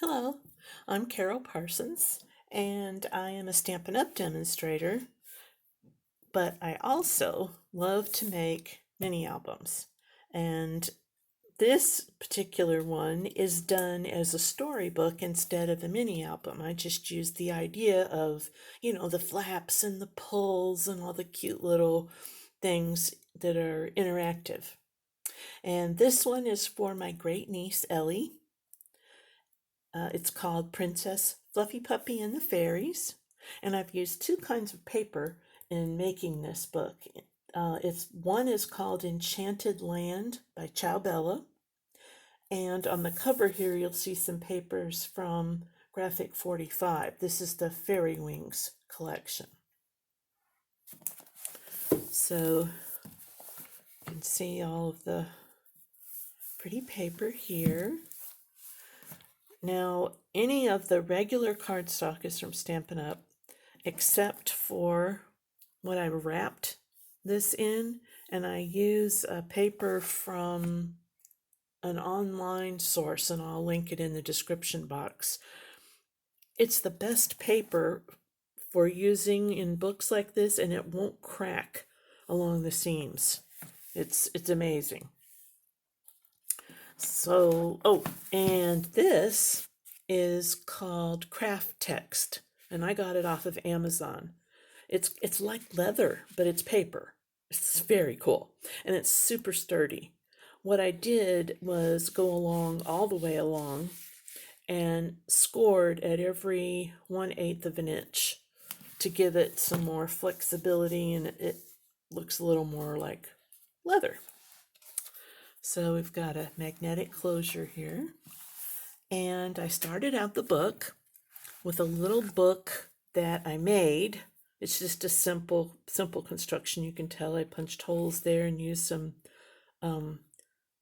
Hello, I'm Carol Parsons, and I am a Stampin' Up! Demonstrator, but I also love to make mini albums. And this particular one is done as a storybook instead of a mini album. I just used the idea of, the flaps and the pulls and all the cute little things that are interactive. And this one is for my great niece, Ellie. It's called Princess Fluffy Puppy and the Fairies, and I've used two kinds of paper in making this book. One is called Enchanted Land by Ciao, and on the cover here you'll see some papers from Graphic 45. This is the Fairy Wings collection. So you can see all of the pretty paper here. Now, any of the regular cardstock is from Stampin' Up, except for what I wrapped this in, and I use a paper from an online source, and I'll link it in the description box. It's the best paper for using in books like this, and it won't crack along the seams. It's amazing. So, and this is called Craft Text, and I got it off of Amazon. It's like leather, but it's paper. It's very cool, and it's super sturdy. What I did was go along all the way along and scored at every 1/8 of an inch to give it some more flexibility, and it looks a little more like leather. So we've got a magnetic closure here. And I started out the book with a little book that I made. It's just a simple construction. You can tell I punched holes there and used some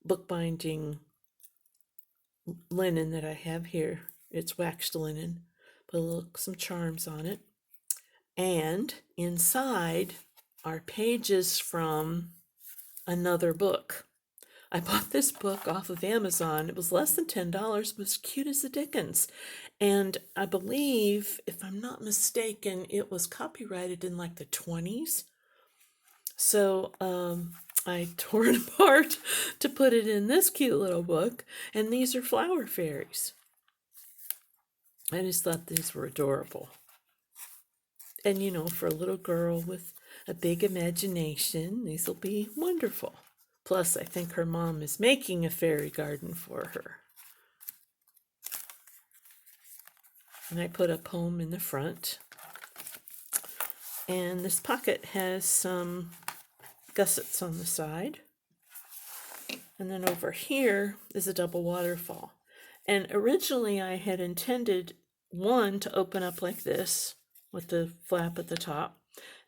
bookbinding linen that I have here. It's waxed linen. Put some charms on it. And inside are pages from another book. I bought this book off of Amazon. It was less than $10, but it was cute as the dickens. And I believe, if I'm not mistaken, it was copyrighted in like the 20s. So I tore it apart to put it in this cute little book. And these are flower fairies. I just thought these were adorable. And for a little girl with a big imagination, these will be wonderful. Plus, I think her mom is making a fairy garden for her. And I put a poem in the front. And this pocket has some gussets on the side. And then over here is a double waterfall. And originally I had intended one to open up like this with the flap at the top.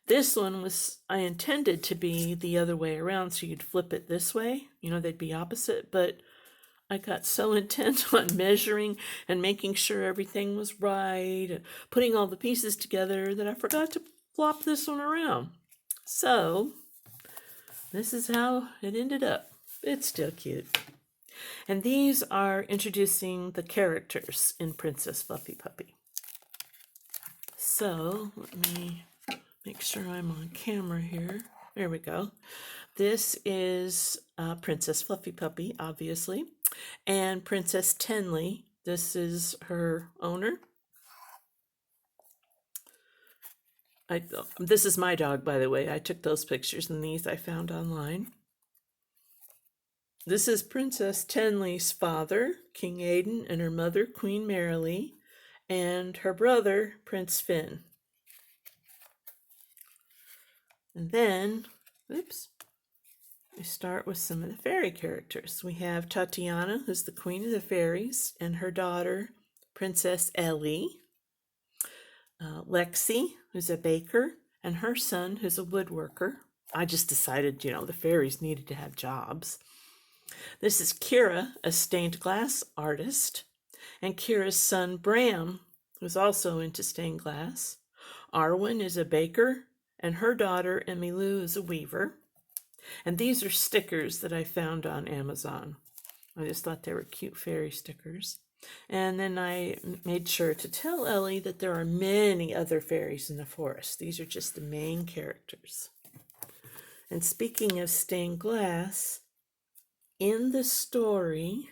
This one I intended to be the other way around, so you'd flip it this way. They'd be opposite, but I got so intent on measuring and making sure everything was right, and putting all the pieces together, that I forgot to flop this one around. So, this is how it ended up. It's still cute. And these are introducing the characters in Princess Fluffy Puppy. So, let me make sure I'm on camera here. There we go. This is Princess Fluffy Puppy, obviously, and Princess Tenley. This is her owner. This is my dog, by the way. I took those pictures, and these I found online. This is Princess Tenley's father, King Aidan, and her mother, Queen Marilee, and her brother, Prince Finn. And then, we start with some of the fairy characters. We have Tatiana, who's the queen of the fairies, and her daughter, Princess Ellie. Lexi, who's a baker, and her son, who's a woodworker. I just decided, the fairies needed to have jobs. This is Kira, a stained glass artist, and Kira's son, Bram, who's also into stained glass. Arwen is a baker, and her daughter, Emmylou, is a weaver. And these are stickers that I found on Amazon. I just thought they were cute fairy stickers. And then I made sure to tell Ellie that there are many other fairies in the forest. These are just the main characters. And speaking of stained glass, in the story,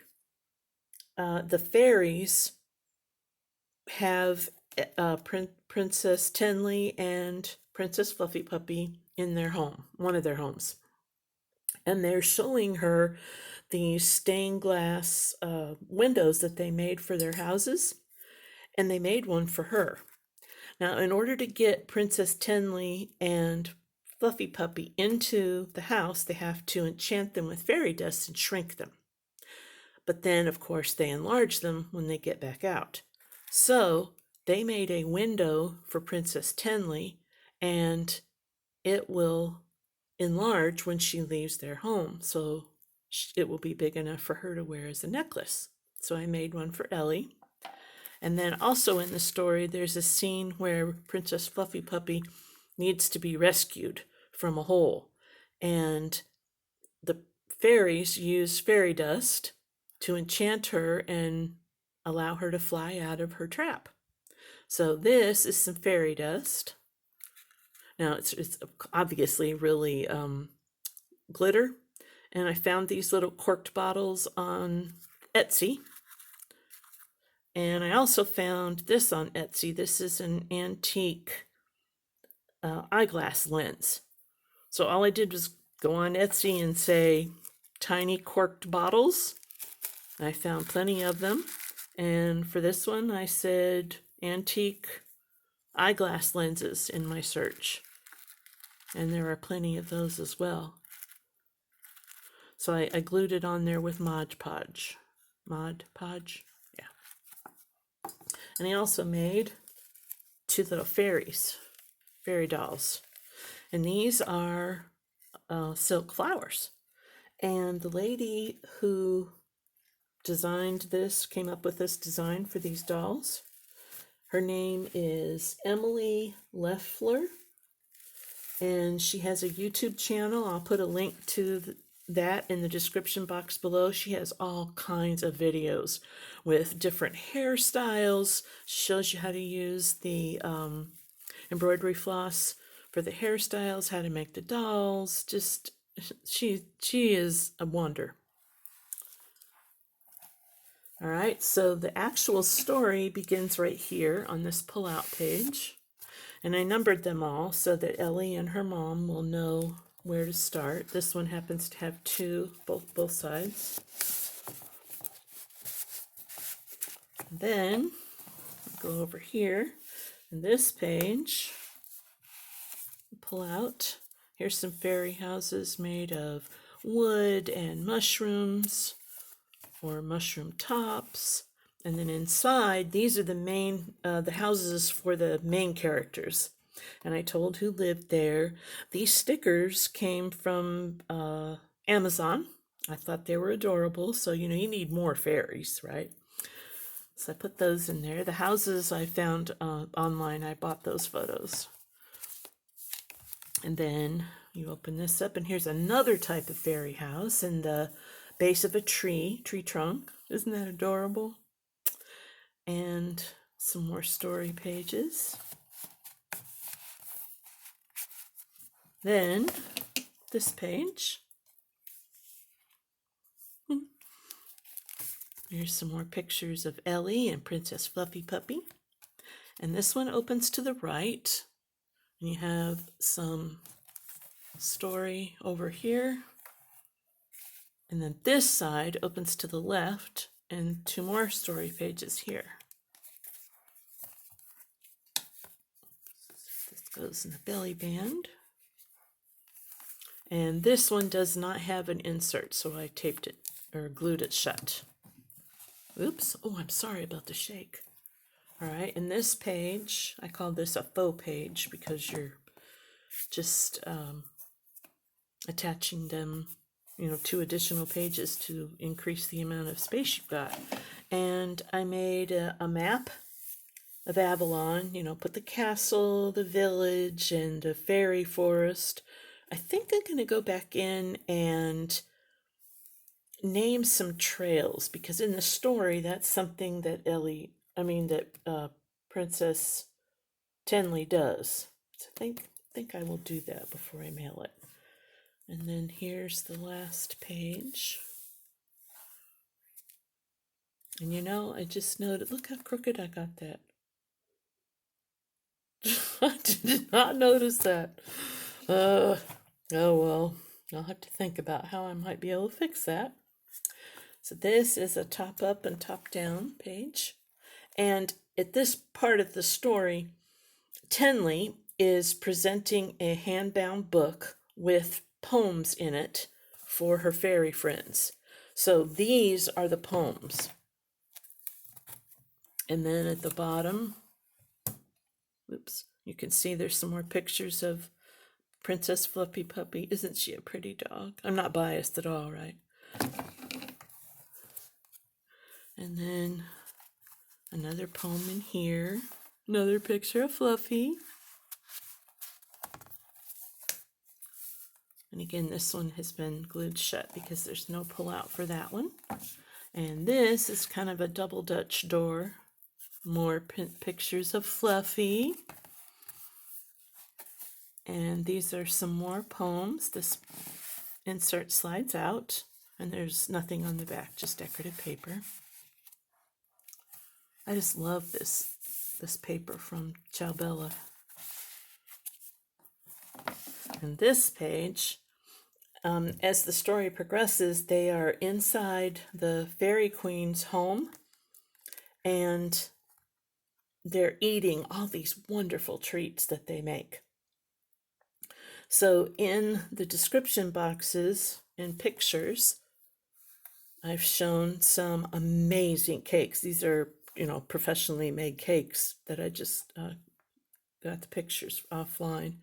the fairies have Princess Tenley and Princess Fluffy Puppy in their home, one of their homes. And they're showing her these stained glass windows that they made for their houses, and they made one for her. Now, in order to get Princess Tenley and Fluffy Puppy into the house, they have to enchant them with fairy dust and shrink them. But then, of course, they enlarge them when they get back out. So they made a window for Princess Tenley, and it will enlarge when she leaves their home. So it will be big enough for her to wear as a necklace. So I made one for Ellie. And then also in the story, there's a scene where Princess Fluffy Puppy needs to be rescued from a hole. And the fairies use fairy dust to enchant her and allow her to fly out of her trap. So this is some fairy dust. Now it's obviously really glitter. And I found these little corked bottles on Etsy. And I also found this on Etsy. This is an antique eyeglass lens. So all I did was go on Etsy and say tiny corked bottles. I found plenty of them. And for this one, I said antique eyeglass lenses in my search. And there are plenty of those as well. So I glued it on there with Mod Podge. Mod Podge? Yeah. And I also made 2 little fairies, fairy dolls. And these are silk flowers. And the lady who designed this, came up with this design for these dolls, her name is Emily Leffler. And she has a YouTube channel. I'll put a link to that in the description box below. She has all kinds of videos with different hairstyles. Shows you how to use the embroidery floss for the hairstyles, how to make the dolls. Just she is a wonder. All right, so the actual story begins right here on this pull-out page. And I numbered them all so that Ellie and her mom will know where to start. This one happens to have 2, both sides. Then go over here, and this page, pull out. Here's some fairy houses made of wood and mushrooms, or mushroom tops. And then inside, these are the houses for the main characters. And I told who lived there. These stickers came from Amazon. I thought they were adorable. So, you need more fairies, right? So I put those in there. The houses I found online, I bought those photos. And then you open this up, and here's another type of fairy house in the base of a tree trunk. Isn't that adorable? And some more story pages. Then this page. Here's some more pictures of Ellie and Princess Fluffy Puppy. And this one opens to the right. And you have some story over here. And then this side opens to the left, and 2 more story pages here. This goes in the belly band. And this one does not have an insert, so I taped it or glued it shut. Oops. Oh, I'm sorry about the shake. All right, and this page, I call this a faux page because you're just attaching them, 2 additional pages to increase the amount of space you've got. And I made a map of Avalon, put the castle, the village, and the fairy forest. I think I'm going to go back in and name some trails, because in the story that's something that Princess Tenley does. So I think I will do that before I mail it. And then here's the last page. And I just noted, look how crooked I got that. I did not notice that. Oh well, I'll have to think about how I might be able to fix that. So this is a top up and top down page. And at this part of the story, Tenley is presenting a hand-bound book with poems in it for her fairy friends. So these are the poems. And then at the bottom, oops, you can see there's some more pictures of Princess Fluffy Puppy. Isn't she a pretty dog? I'm not biased at all, right? And then another poem in here. Another picture of Fluffy. And again, this one has been glued shut because there's no pull-out for that one. And this is kind of a double Dutch door. More pictures of Fluffy. And these are some more poems. This insert slides out, and there's nothing on the back, just decorative paper. I just love this paper from Ciao. And this page, as the story progresses, they are inside the Fairy Queen's home, and they're eating all these wonderful treats that they make. So in the description boxes and pictures, I've shown some amazing cakes. These are, professionally made cakes that I just got the pictures offline.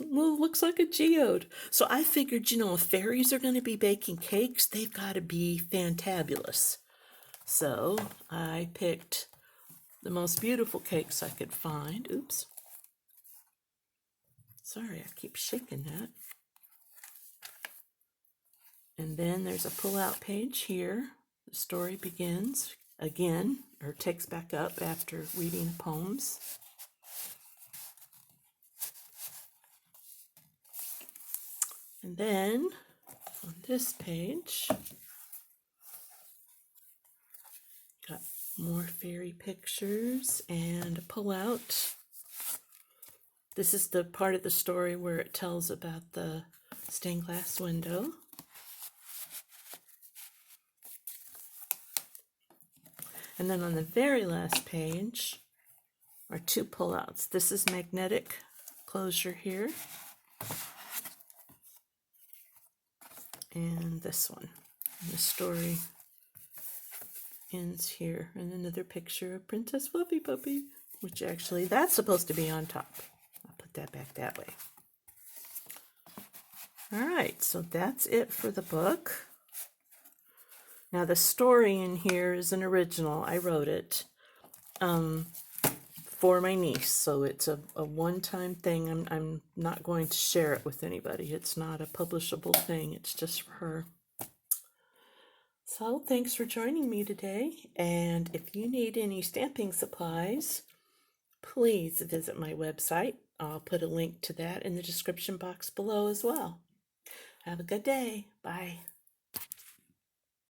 Well, looks like a geode. So I figured, if fairies are going to be baking cakes, they've got to be fantabulous. So I picked the most beautiful cakes I could find. Oops. Sorry, I keep shaking that. And then there's a pull-out page here. The story begins again, or takes back up after reading poems. And then on this page, got more fairy pictures and a pull-out. This is the part of the story where it tells about the stained glass window. And then on the very last page are two pull-outs. This is magnetic closure here. And this one. And the story ends here. And another picture of Princess Fluffy Puppy, which actually, that's supposed to be on top. I'll put that back that way. All right, so that's it for the book. Now the story in here is an original. I wrote it for my niece, so it's a one-time thing. I'm not going to share it with anybody. It's not a publishable thing. It's just for her. So thanks for joining me today. And if you need any stamping supplies, please visit my website. I'll put a link to that in the description box below as well. Have a good day. Bye.